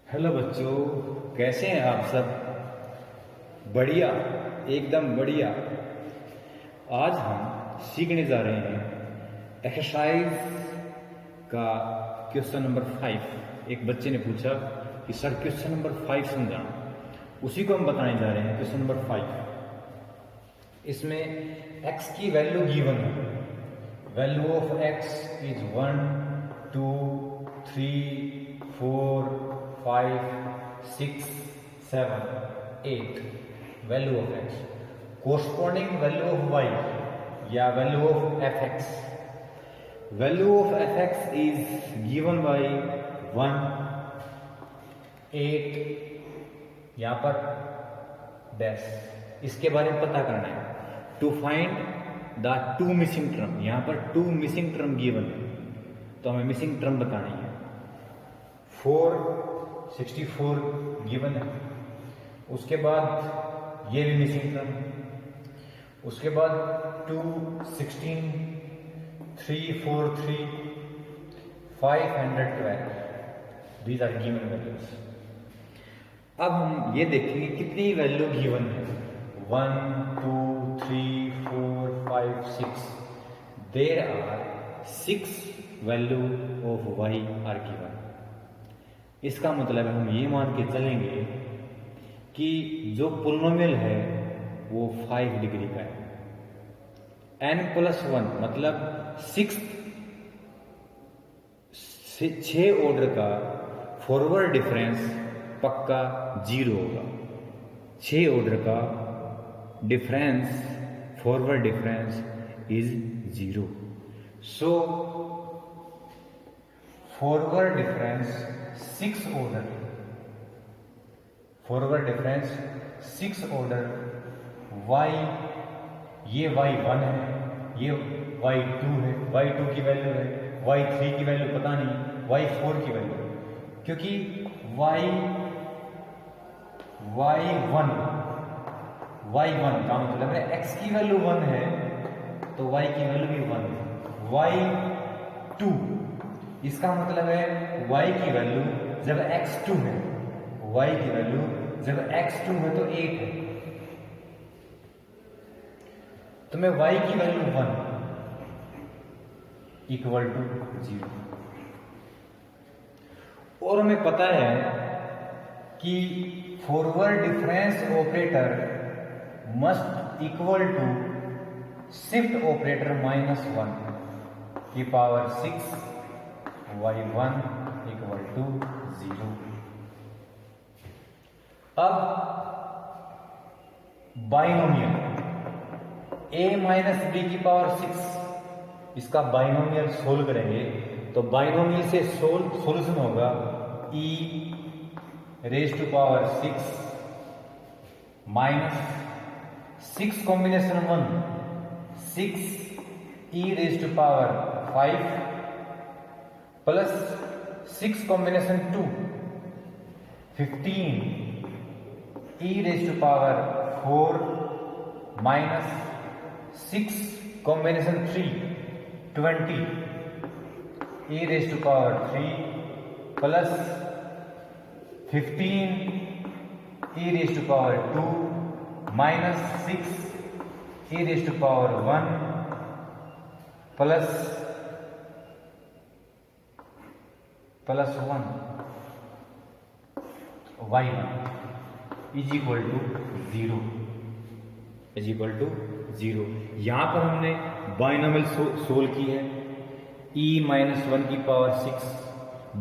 Hello बच्चों, कैसे हैं आप सब? बढ़िया, एकदम बढ़िया। आज हम सीखने जा रहे हैं एक्सरसाइज का क्वेश्चन नंबर 5। एक बच्चे ने पूछा कि सर क्वेश्चन नंबर 5 समझाना, उसी को हम बताने जा रहे हैं। क्वेश्चन नंबर 5, इसमें x की वैल्यू गिवन है। Value of x is 1 2 3 4 5 6 7 8। Value of x corresponding value of y या value of fx। Value of fx is given by 1 8 यहां पर डैश। इसके बारे में पता करना है। To find the two missing term, यहां पर टू मिसिंग टर्म गिवन है तो हमें मिसिंग टर्म बतानी है। 464 गिवन है, उसके बाद ये भी मिसिंग टर्म, उसके बाद 2 16 343 512। These are given values. अब हम ये देखेंगे कितनी वैल्यू गिवन है। 1 2 3 4 5 6। There are 6 value of y are given. इसका मतलब है हम ये मान के चलेंगे कि जो पोलिनोमियल है वो 5 डिग्री का है। n+1 मतलब 6 ऑर्डर का फॉरवर्ड डिफरेंस पक्का 0 होगा। 6 ऑर्डर का difference, forward difference is 0। So forward difference 6 order, forward difference 6 order y, ये y1 है, ये y2 है, y2 की वैल्यू है, y3 की वैल्यू पता नहीं, y4 की वैल्यू, क्योंकि y1 का मतलब है x की वैल्यू 1 है तो y की वैल्यू भी 1 है। y2 इसका मतलब है y की वैल्यू जब x2 है, y की वैल्यू जब x2 है तो 8 है, तो मैं y की वैल्यू 1 इक्वल टू 0। और हमें पता है कि forward difference operator must equal to shift operator -1 की पावर 6 y1 इक्वल टू 0। अब बाइनोमियल a माइनस बी की पावर 6, इसका बाइनोमियल सोल्व करेंगे तो बाइनोमियल से सोल्यूशन होगा e raise to power 6 minus 6 combination 1 6 e raise to power 5 plus 6 combination 2 15 e raise to power 4 minus 6 combination 3 20 e raise to power 3 plus 15 e raise to power 2 minus 6 e raise to power 1 plus 1 y1 is equal to 0, is equal to 0। यहां पर हमने binomial solve की है। e-1 की power 6,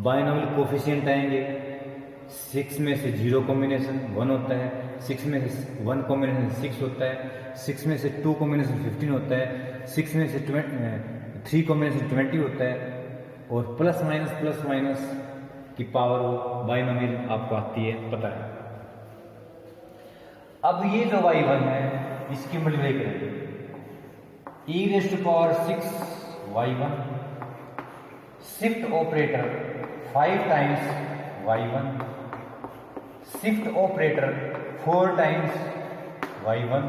binomial coefficient आएंगे, 6 में से 0 combination 1 होता है, 6 में से 1 कॉम्बिनेशन 6 होता है, 6 में से 2 कॉम्बिनेशन 15 होता है, 6 में से 3 कॉम्बिनेशन 20 होता है, और प्लस माइनस की पावर वो बाइनोमियल आपको आती है, पता है। अब ये जो y1 है इसकी मल्टीप्लाई करेंगे, e raise to power 6 y1, shift operator 5 times y1, shift operator 4 times y1,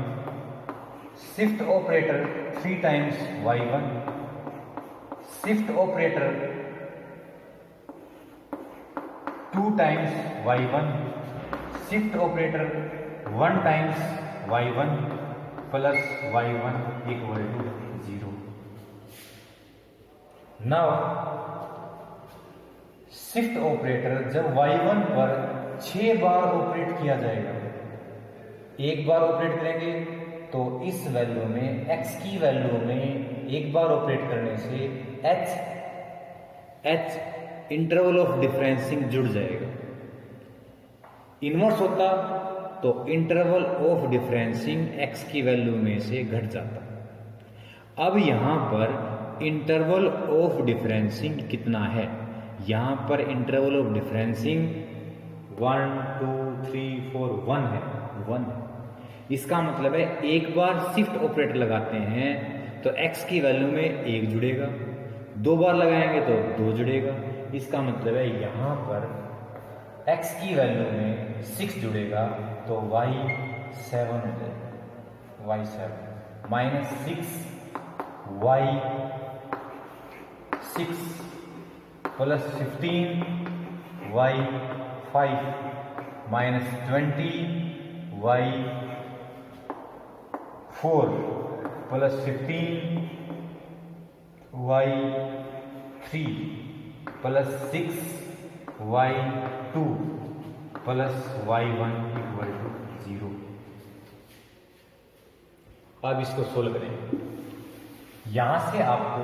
shift operator 3 times y1, shift operator 2 times y1, shift operator 1 times y1 plus y1 equal to 0। Now shift operator जब y1 पर 6 बार operate किया जाएगा, एक बार operate करेंगे तो इस value में x की वैल्यू में एक बार ऑपरेट करने से h इंटरवल ऑफ डिफरेंसिंग जुड़ जाएगा। इनवर्स होता तो इंटरवल ऑफ डिफरेंसिंग x की वैल्यू में से घट जाता। अब यहां पर इंटरवल ऑफ डिफरेंसिंग कितना है? यहां पर इंटरवल ऑफ डिफरेंसिंग 1 2 3 4 1 है, 1 है। इसका मतलब है एक बार शिफ्ट ऑपरेटर लगाते हैं तो x की वैल्यू में 1 जुड़ेगा, 2 बार लगाएंगे तो 2 जुड़ेगा। इसका मतलब है यहां पर x की वैल्यू में 6 जुड़ेगा तो y7 हो जाएगा, y7 minus 6 y6 plus 15 y5 minus 20 y4 plus 15 y3 plus 6 y2 plus y1 equal to 0। अब इसको सोल्व करें। यहां से आपको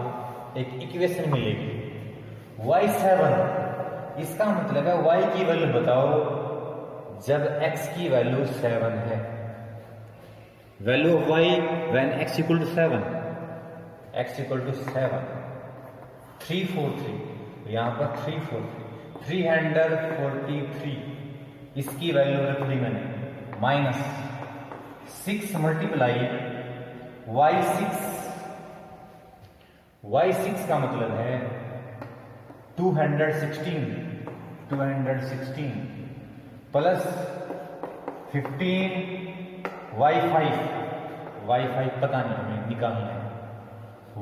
एक इक्वेशन मिलेगी y7। इसका मतलब है y की वैल्यू बताओ जब x की वैल्यू 7 है। Value of y when x equal to 7, x equal to 7 343, यहां पर 343 343 इसकी वैल्यू रख दी मैंने माइनस 6 मल्टीप्लाई y6 का मतलब है 216 प्लस 15 y5 पता नहीं हमें निकालना है।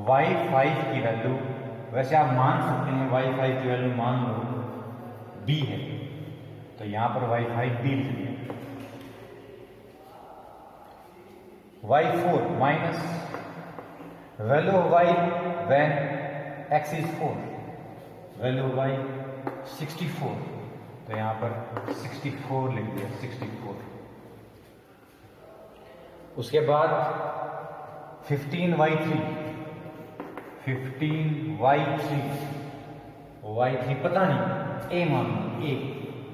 y5 की वैल्यू वैसे आप मान सकते हैं, y5 की वैल्यू मान लो b है तो यहां पर y5 b लिख दिया। y4 minus value of y when x is 4, value of y 64 तो यहां पर 64 लिख दिया, 64। उसके बाद 15y3 पता नहीं a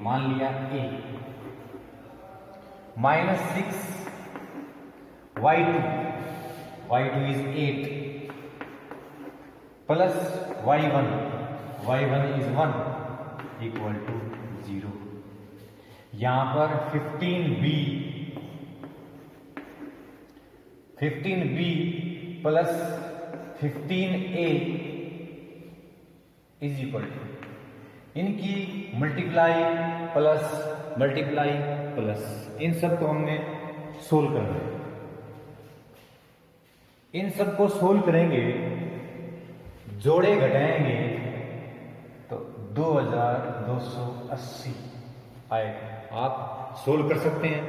मान लिया a minus 6 y2 is 8 plus y1 is 1 equal to 0। यहां पर 15b plus 15a is equal to, इनकी मल्टीप्लाई प्लस इन सब को हमने सोल्व करना है। इन सब को सोल्व करेंगे, जोड़े घटाएंगे तो 2280 आएगा। आप सोल्व कर सकते हैं,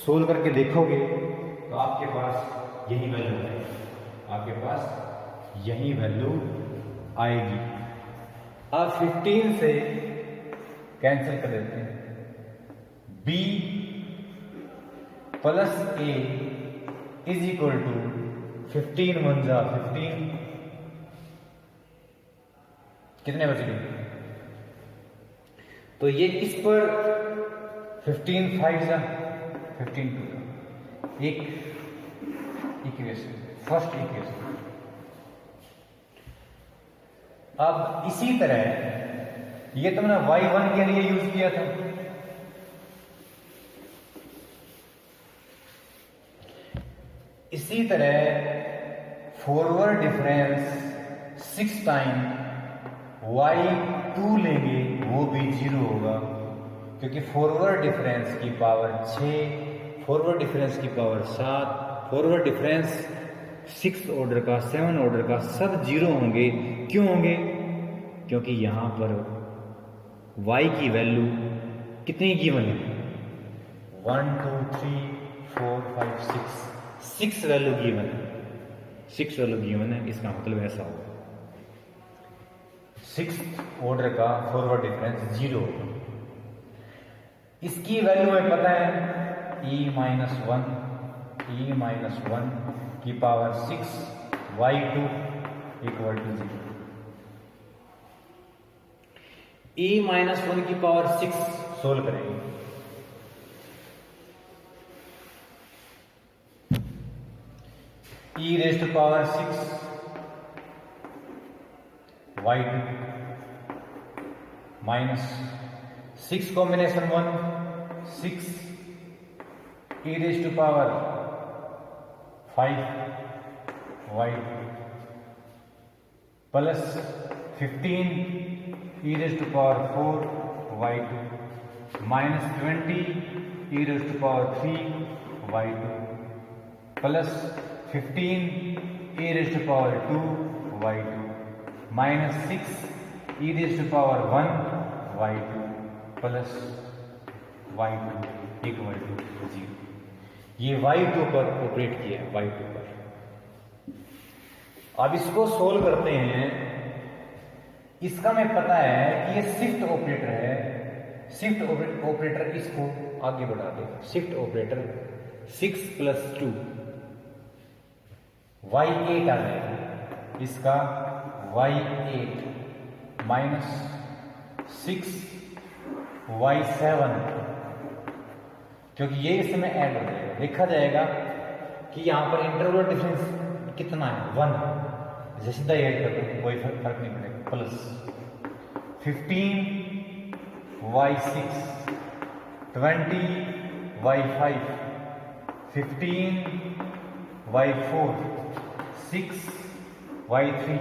सोल्व करके देखोगे तो आपके पास यही वैल्यू है, आपके पास यही वैल्यू आएगी। अब 15 से कैंसिल कर देते हैं, b plus a is equal to 15 1 जा 15, कितने बच गए? तो ये इस पर 15 5 जा 15 2 एक इक्वेशन, फर्स्ट इक्वेशन। अब इसी तरह ये तुमने y1 के लिए यूज किया था, इसी तरह फॉरवर्ड डिफरेंस 6 टाइम y2 लेंगे वो भी 0 होगा, क्योंकि फॉरवर्ड डिफरेंस की पावर 6, फॉरवर्ड डिफरेंस की पावर 7, फॉरवर्ड डिफरेंस 6 ऑर्डर का 7 ऑर्डर का सब 0 होंगे। क्यों होंगे? क्योंकि यहां पर y की वैल्यू कितनी गिवन है? 1 2 3 4 5 6 वैल्यू गिवन है। 6 वैल्यू गिवन है, इसका मतलब ऐसा होगा 6th ऑर्डर का फॉरवर्ड डिफरेंस 0 होगा। इसकी वैल्यू हमें पता है e माइनस वन की power 6 y2 equal to 0। e minus one की पावर 6 सोल्व करेंगे। e raise to power 6 y2 minus 6 combination 1 6 e raise to power 5 y2 plus 15 e raise to power 4 y2 minus 20 e raise to power 3 y2 plus 15 e raise to power 2 y2 minus 6 e raise to power 1 y2 plus y2 equal to 0। ये y2 पर operate किया है, y2 पर। अब इसको solve करते हैं। इसका हमें पता है कि ये शिफ्ट ऑपरेटर है। शिफ्ट ऑपरेटर इसको आगे बढ़ा देगा। शिफ्ट ऑपरेटर 6 प्लस 2 y8 आ जाएगा। इसका y8 माइनस 6 y7, क्योंकि ये इसमें ऐड हो जाएगा। देखा जाएगा कि यहां पर इंटरवल डिफरेंस कितना है 1, जैसे सीधा ऐड कर दो कोई फर्क नहीं पड़ेगा। Plus 15 y6 20 y5 15 y4 6 y3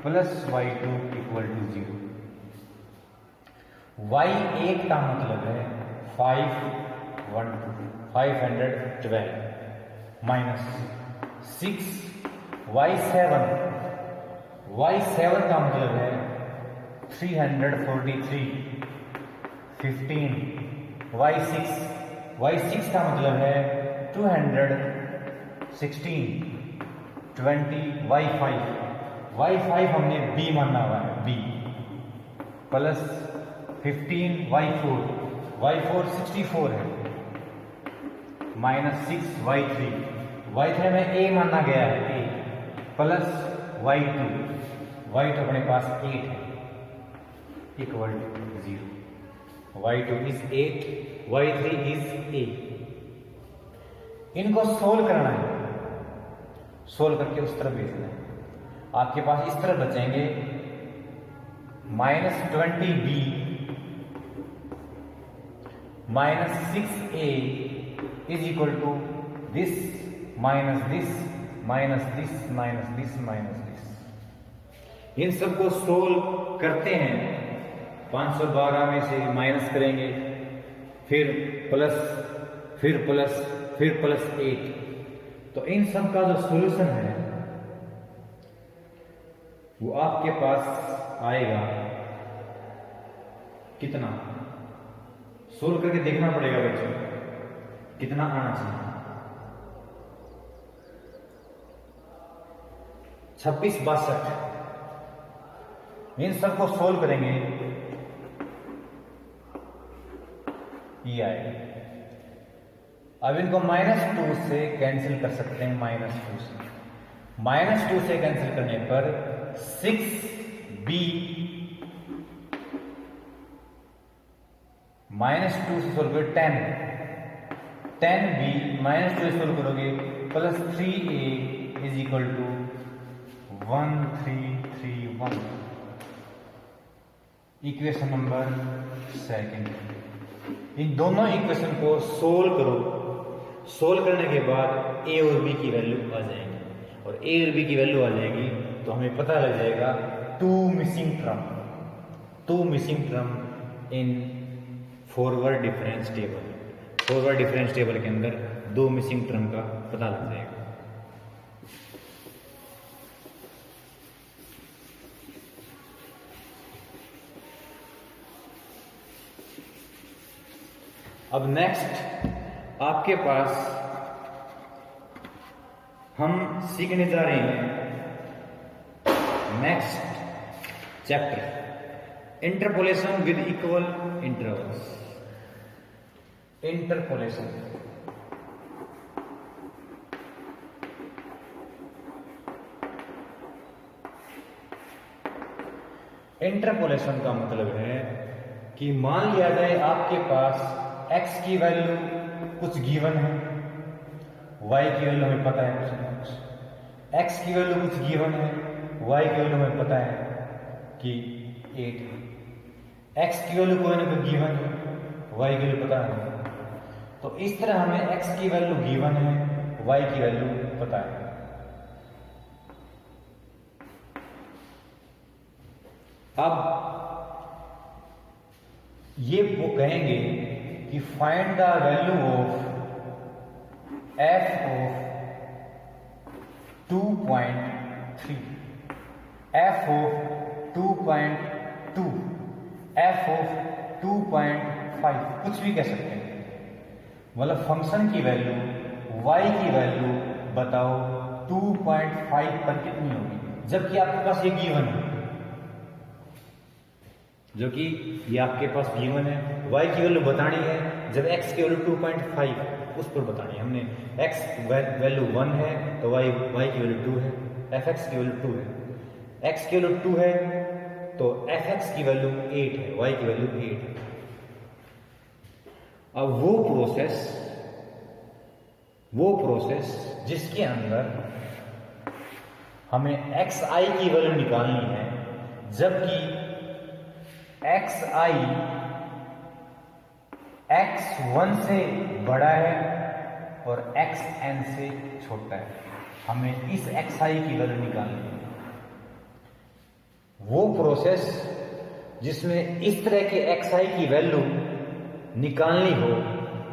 plus y2 equal to 0। y8 का मतलब है 512 माइनस 6 y7 का मतलब है 343 15 y6 का मतलब है 216 20 y5 हमने b माना हुआ है b प्लस 15 y4 64 है माइनस 6 y3 में a माना गया है a प्लस y2 अपने पास 8 है equal to 0। y2 is 8 y3 is 8। इनको सोल्व करना है, सोल्व करके उस तरफ भेजना है। आपके पास इस तरफ बचेंगे minus 20b minus 6a is equal to this minus this minus this minus this minus this. इन सबको सोल्व करते हैं। 512 में से माइनस करेंगे, फिर प्लस, फिर प्लस, फिर प्लस 8। तो इन सब का जो सॉल्यूशन है वो आपके पास आएगा कितना, सोल्व करके देखना पड़ेगा बच्चों कितना आना चाहिए। 2662। इन सबको सोल्व करेंगे ये आएगा। अब इनको -2 से कैंसिल कर सकते हैं। -2 से कैंसिल करने पर 6b -2 से सोल्व करोगे 10b -2 से सोल्व करोगे plus 3a is equal to 1331। Equation number 2। इन दोनों इक्वेशन को सोल्व करो। सोल्व करने के बाद a और b की वैल्यू आ जाएगी, और a और b की वैल्यू आ जाएगी तो हमें पता लग जाएगा two missing term in forward difference table. Forward difference table के अंदर 2 मिसिंग टर्म का पता लग जाएगा। अब नेक्स्ट आपके पास हम सीखने जा रहे हैं next chapter, interpolation with equal intervals. Interpolation, interpolation का मतलब है कि मान लिया जाए आपके पास x की वैल्यू कुछ गिवन है, y की वैल्यू हमें पता है कुछ, x की वैल्यू कुछ गिवन है, y की वैल्यू हमें पता है कि 8 है, x की वैल्यू कोई ना कोई गिवन है, y की वैल्यू पता है। तो इस तरह हमें x की वैल्यू गिवन है, y की वैल्यू पता है। अब ये वो कहेंगे कि find the value of f of 2.3, f of 2.2, f of 2.5, कुछ भी कह सकते हैं। मतलब फंक्शन की वैल्यू, y की वैल्यू बताओ 2.5 पर कितनी होगी, जबकि आपके पास ये गिवन है, जो कि ये आपके पास गिवन है। y की वैल्यू बतानी है, जब x की वैल्यू 2.5 उस पर बतानी है। हमने x वैल्यू 1 है तो y की वैल्यू 2 है, fx की वैल्यू 2 है, x की वैल्यू 2 है तो fx की वैल्यू 8 है, y की वैल्यू 8 है। अब वो प्रोसेस जिसके अंदर हमें xi की वैल्यू निकालनी है, जबकि xi x1 से बड़ा है और xn से छोटा है, हमें इस xi की वैल्यू निकालनी है। वो प्रोसेस जिसमें इस तरह के xi की वैल्यू निकालनी हो,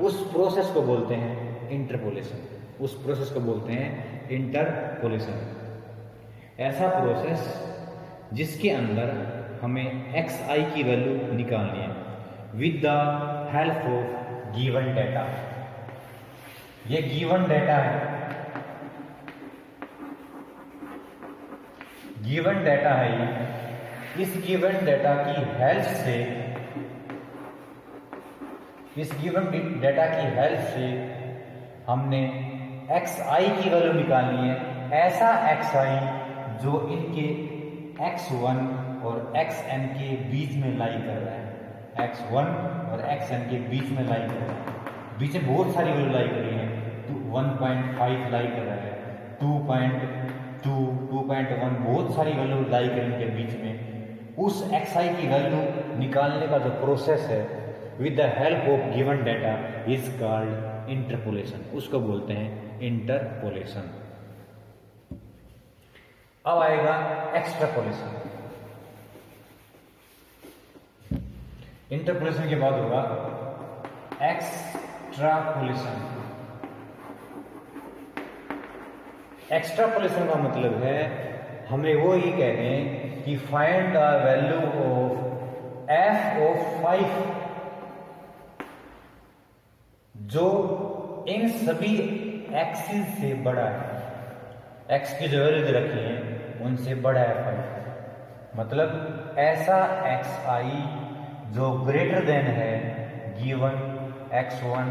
उस प्रोसेस को बोलते हैं इंटरपोलेशन। उस प्रोसेस को बोलते हैं इंटरपोलेशन। ऐसा प्रोसेस जिसके अंदर हमें xi की वैल्यू निकालनी है with the help of given data. ये गिवन डेटा है, गिवन डेटा है ये। इस गिवन डेटा की हेल्प से, इस गिवन डेटा की हेल्प से हमने xi की वैल्यू निकालनी है, ऐसा xi जो इनके x1 और xn के बीच में लाई कर रहा है, x1 और xn के बीच में लाई कर रहा है। बीच में बहुत सारी वैल्यू लाई कर रही है, 1.5 लाई कर रहा है, 2.2, 2.1, बहुत सारी वैल्यू लाई कर इनके बीच में। उस xi की वैल्यू निकालने का जो प्रोसेस है with the help of given data is called interpolation. उसको बोलते हैं इंटरपोलेशन। अब आएगा एक्सट्रापोलेशन। इंटरपोलेशन के बाद होगा एक्सट्रापोलेशन। एक्सट्रापोलेशन का मतलब है हमें वो ही कहते हैं कि find the value of f of 5 जो इन सभी एक्सिस से बड़ा है। x की जो वैल्यू रखी है उनसे बड़ा है 5। मतलब ऐसा xi जो ग्रेटर देन है गिवन x1,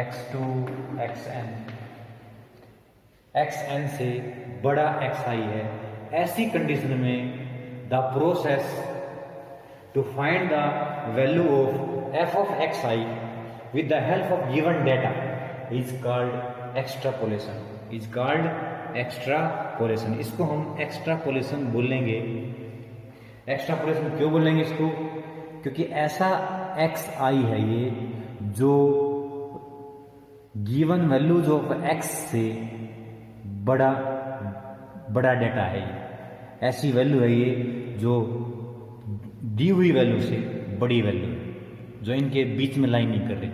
x2, xn से बड़ा xi है। ऐसी कंडीशन में the process to find the value of f of xi with the help of given data is called extrapolation, is called extrapolation। इसको हम extrapolation बोलेंगे। extrapolation क्यों बोलेंगे इसको? क्योंकि ऐसा xi है ये जो गिवन वैल्यू जो x से बड़ा डेटा है। ये ऐसी वैल्यू है ये जो दी हुई वैल्यू से बड़ी वैल्यू जो इनके बीच में लाइन नहीं कर रही।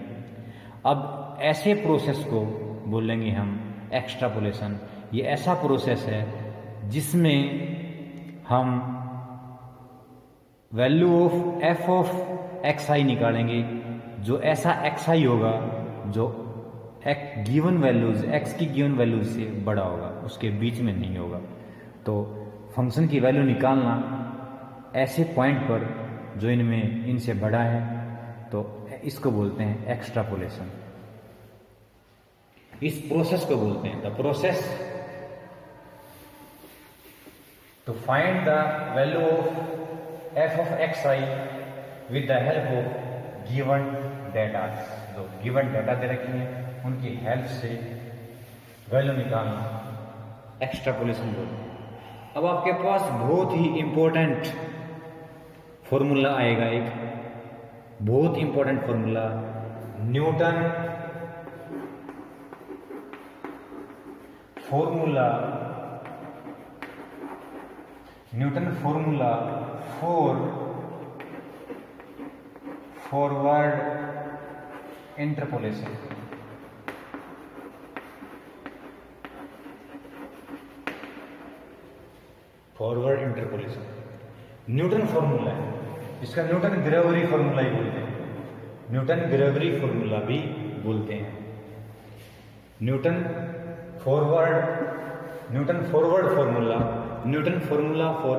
अब ऐसे प्रोसेस को बोलेंगे हम एक्सट्रापोलेशन। ये ऐसा प्रोसेस है जिसमें हम value of f of xi निकालेंगे जो ऐसा एक्स आई होगा जो गिवन वैल्यूज एक्स की गिवन वैल्यूज से बड़ा होगा, उसके बीच में नहीं होगा। तो फंक्शन की वैल्यू निकालना ऐसे पॉइंट पर जो इनमें इनसे बड़ा है, तो इसको बोलते हैं एक्सट्रापोलेशन। इस प्रोसेस को बोलते हैं the process to find the value of F of X I with the help of given data. जो गिवन डेटा दे रखी है उनकी हेल्प से वैल्यू निकालना एक्सट्रापोलेशन बोलते हैं। अब आपके पास बहुत ही इंपॉर्टेंट फॉर्मूला आएगा, एक बहुत important formula, Newton formula for forward interpolation. Forward interpolation Newton formula है, इसका न्यूटन ग्रेगरी फॉर्मूला ही बोलते हैं, न्यूटन ग्रेगरी फॉर्मूला भी बोलते हैं। Newton formula for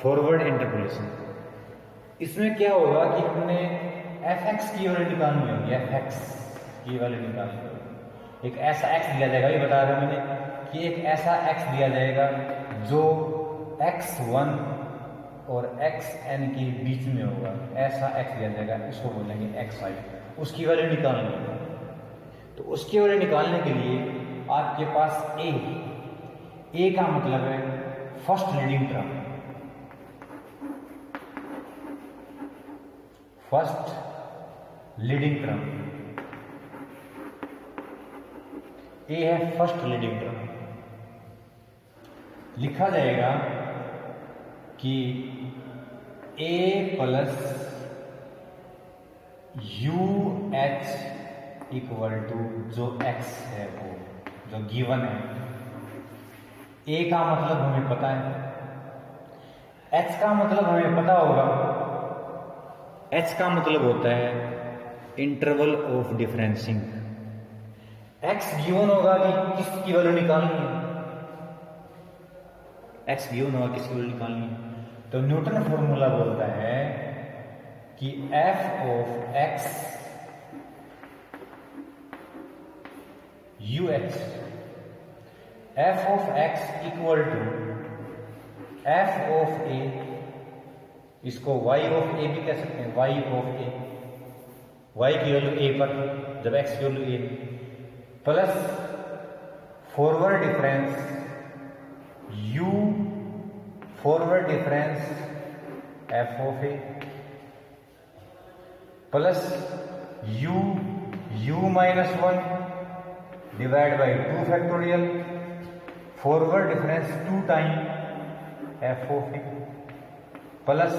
forward interpolation. इसमें क्या होगा कि हमने एफ एक्स की वैल्यू निकालनी होगी, एफ एक्स की वैल्यू निकालनी होगी। एक ऐसा एक्स दिया जाएगा, ये बता रहा मैंने कि एक ऐसा एक्स दिया जाएगा जो x1 और xn के बीच में होगा, ऐसा x दिया जाएगा, इसको बोलेंगे xi। उसकी वैल्यू निकालनी है, तो उसकी वैल्यू निकालने के लिए आपके पास a का मतलब है फर्स्ट लीडिंग टर्म, a है फर्स्ट लीडिंग टर्म। लिखा जाएगा कि a plus U H equal to जो x है वो जो गिवन है। a का मतलब हमें पता है, h का मतलब हमें पता होगा। h का मतलब होता है इंटरवल ऑफ डिफरेंसिंग। x गिवन होगा कि किसकी वैल्यू निकालनी है, x गिवन होगा किसकी वैल्यू निकालनी है, तो न्यूटन फॉर्मूला बोलता है कि f of x U H, f of x equal to f of a, इसको y ऑफ a भी कह सकते हैं, y ऑफ a, y की वैल्यू a पर जब x की value a, plus forward difference u forward difference f of a plus u minus 1 divide by 2 factorial forward difference 2 time f of a plus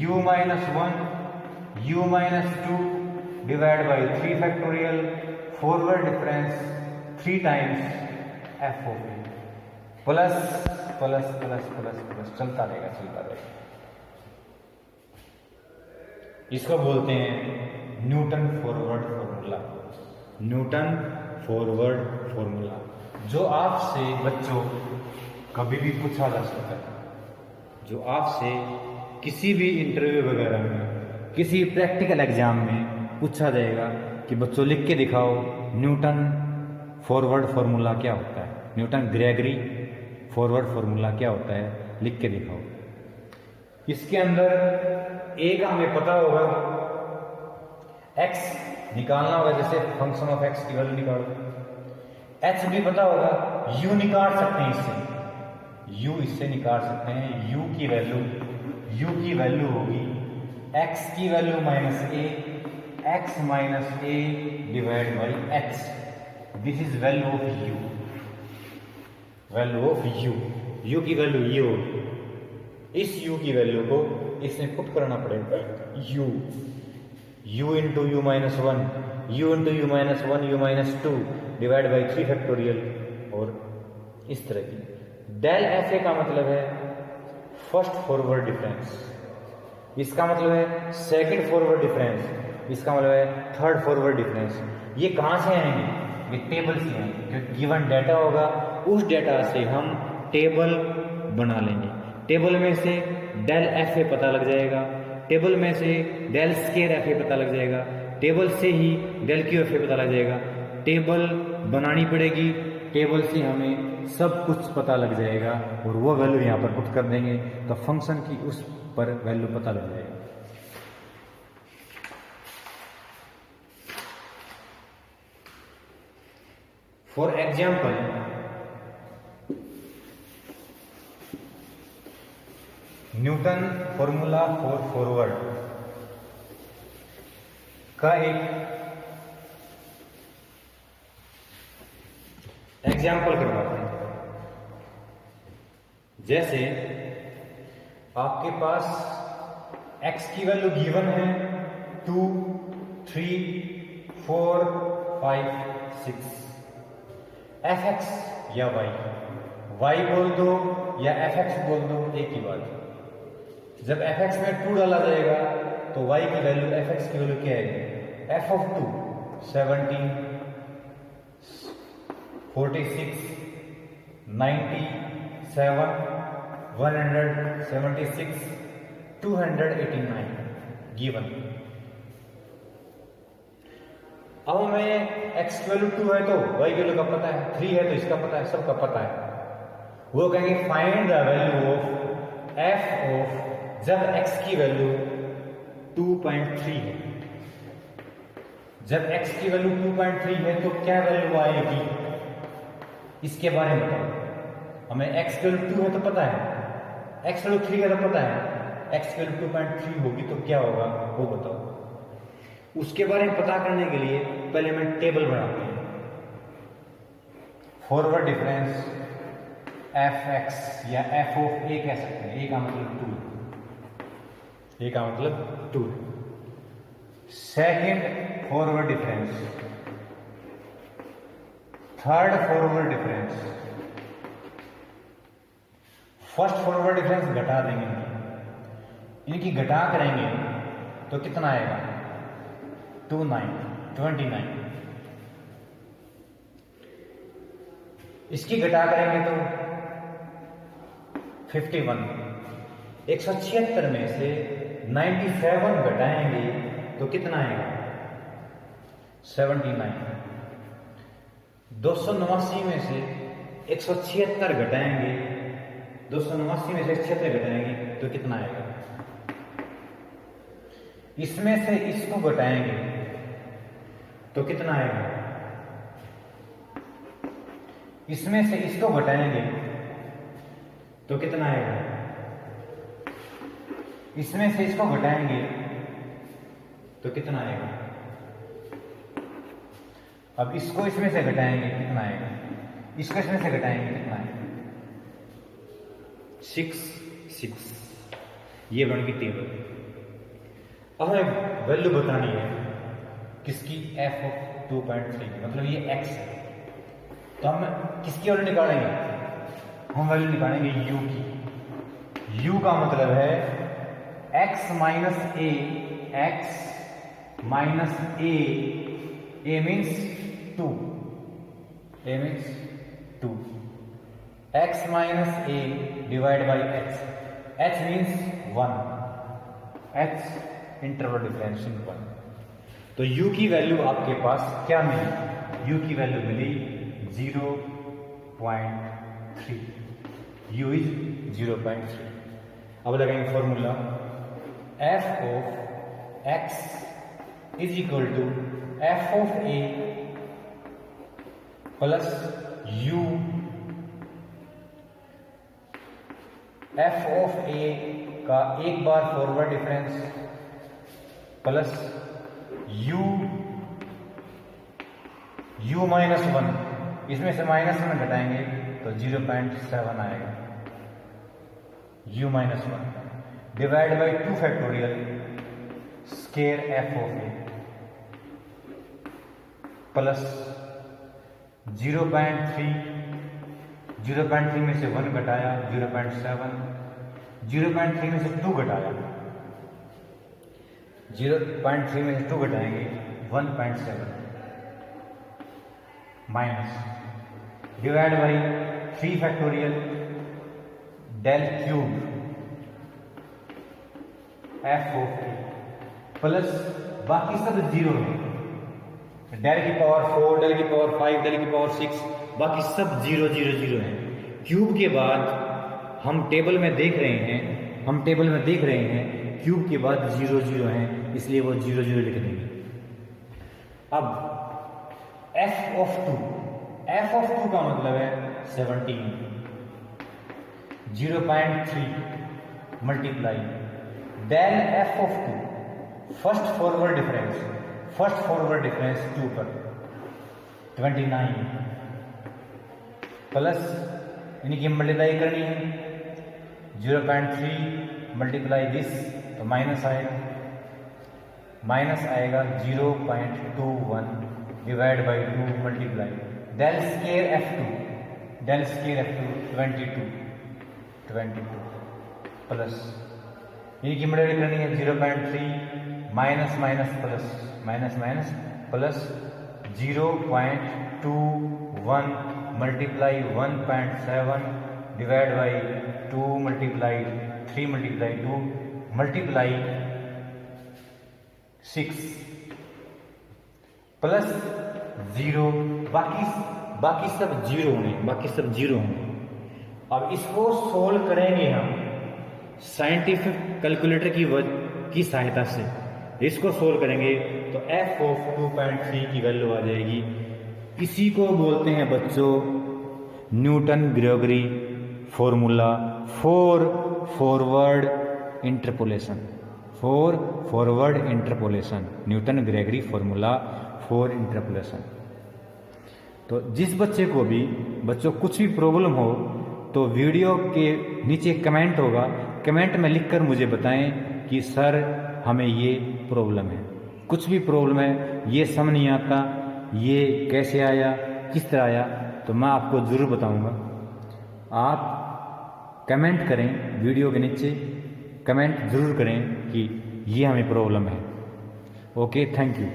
u minus 1 u minus 2 divide by 3 factorial forward difference 3 times f of a plus plus plus plus plus चलता रहेगा। इसको बोलते हैं Newton forward formula, जो आपसे बच्चों कभी भी पूछा जा सकता है, जो आपसे किसी भी इंटरव्यू वगैरह में, किसी प्रैक्टिकल एग्जाम में पूछा जाएगा कि बच्चों लिख के दिखाओ न्यूटन फॉरवर्ड फॉर्मूला क्या होता है, न्यूटन ग्रेगरी फॉरवर्ड फॉर्मूला क्या होता है, लिख के दिखाओ। इसके अंदर a का हमें पता होगा, x निकालना होगा, जैसे फंक्शन ऑफ x की वैल्यू निकालो, h भी पता होगा, u निकाल सकते हैं इससे, u इससे निकाल सकते हैं, u की वैल्यू होगी x की value minus a, x minus a divide by h, this is value of u, u की वैल्यू ये होगी। इस u की वैल्यू को इसमें पुट करना पड़ेगा, u into you minus 1, u into you minus 1, u minus 2 divide by 3 factorial, और इस तरह की। डेल एफ ए का मतलब है फर्स्ट फॉरवर्ड डिफरेंस, इसका मतलब है सेकंड फॉरवर्ड डिफरेंस, इसका मतलब है थर्ड फॉरवर्ड डिफरेंस। ये कहाँ से आएंगे? ये टेबल से आएंगे, क्योंकि गिवन डाटा होगा, उस डाटा से हम टेबल बना लेंगे। टेबल में से डेल एफ ए पता लग जाएगा, टेबल में से डेल स्केयर एफ ए पता लग जाएगा, टेबल से ही डेल क्यू एफ ए पता लग जाएगा। टेबल बनानी पड़ेगी, टेबल से हमें सब कुछ पता लग जाएगा और वो वैल्यू यहाँ पर पुट कर देंगे तो फंक्शन की उस पर वैल्यू पता लग जाएगा। For example, Newton formula for forward का एक एग्जाम्पल करवाते हैं। जैसे आपके पास x की वैल्यू गिवन है 2, 3, 4, 5, 6, fx या y बोल दो या fx बोल दो, एक ही बात है। जब fx में 2 डाला जाएगा तो y की वैल्यू fx की वैल्यू क्या आएगी? f of 2 17, 46, 97, 176, 289 given. अब हमें x की वैल्यू 2 है तो y की वैल्यू का पता है, 3 है तो इसका पता है, सबका पता है। वो कहेंगे find the value of f of, जब x की वैल्यू 2.3 है, जब x की वैल्यू 2.3 है तो क्या वैल्यू आएगी, इसके बारे में बताओ। हमें x की वैल्यू 2 है तो पता है, x की वैल्यू 3 है तो पता है, x की वैल्यू 2.3 होगी तो क्या होगा वो बताओ। उसके बारे में पता करने के लिए पहले मैं टेबल बनाते हैं। फॉरवर्ड डिफरेंस fx या f ऑफ a कह सकते हैं, a का मतलब 2, a का मतलब 2। Second forward difference, third forward difference, first forward difference घटा देंगे, इनकी घटा करेंगे तो कितना आएगा? 29। इसकी घटा करेंगे तो 51। 176 में से 97 घटाएंगे तो कितना आएगा? 79। 289 में से 176 घटाएंगे, 289 में से 176 घटाएंगे तो कितना आएगा? इसमें से इसको घटाएंगे तो कितना आएगा? इसमें से इसको घटाएंगे तो कितना आएगा? इसमें से इसको घटाएंगे तो कितना आएगा? अब इसको इसमें से घटाएंगे कितना आएगा? इसको इसमें से घटाएंगे कितना आएगा? 6। ये बन गई टेबल। अब हमें वैल्यू बतानी है किसकी? f ऑफ 2.3, मतलब ये x है। तो हम किसकी वैल्यू निकालेंगे? हम वैल्यू निकालेंगे u की। u का मतलब है x minus a, x minus a means 2, a means 2, x minus a divide by x, h means 1, h interval difference 1। तो u की वैल्यू आपके पास क्या मिली? u की वैल्यू मिली 0.3, u इज 0.3। अब लगाएंगे formula, f of x is equal to f of a plus u, f of a का एक बार forward difference plus u minus 1, इसमें से माइनस 1 घटाएंगे तो 0.7 आएगा, u minus 1 divide by 2 factorial square f of a plus 0.3 में से 1 घटाया 0.7, 0.3 में से 2 घटाया 0.3 में से 2 घटाएंगे 1.7 minus divide by 3 factorial del cube F of T plus बाकी सब जीरो है, डेल की पावर 4, डेल की पावर 5, डेल की पावर 6, बाकी सब 0 0 0 है। क्यूब के बाद हम टेबल में देख रहे हैं क्यूब के बाद 0 0 है, इसलिए वो 0 0 लिख देंगे। अब f ऑफ 2 का मतलब है 17, 0.3 multiply del f of 2 first forward difference 2 पर 29 प्लस इनकी मल्टीप्लाई करनी है 0.3 मल्टीप्लाई दिस तो माइनस आएगा 0.21 divide by 2 multiply del square f2 22 plus इनकी मल्टीप्लाई करनी है 0.3 minus plus 0.21 multiply 1.7 divide by 2 multiply 3 multiply 2 multiply 6 plus 0, बाकी सब जीरो होंगे। अब इसको सोल्व करेंगे हम साइंटिफिक कैलकुलेटर की सहायता से। इसको सोल्व करेंगे तो f ऑफ 2.3 की वैल्यू आ जाएगी। इसी को बोलते हैं बच्चों Newton Gregory formula for forward interpolation, Newton Gregory formula for interpolation. तो जिस बच्चे को भी कुछ भी प्रॉब्लम हो तो वीडियो के नीचे कमेंट होगा, कमेंट में लिखकर मुझे बताएं कि सर हमें ये प्रॉब्लम है, कुछ भी प्रॉब्लम है, ये समझ नहीं आता, ये कैसे आया, किस तरह आया, तो मैं आपको ज़रूर बताऊंगा। आप कमेंट करें, वीडियो के नीचे कमेंट ज़रूर करें कि ये हमें प्रॉब्लम है। Okay, thank you.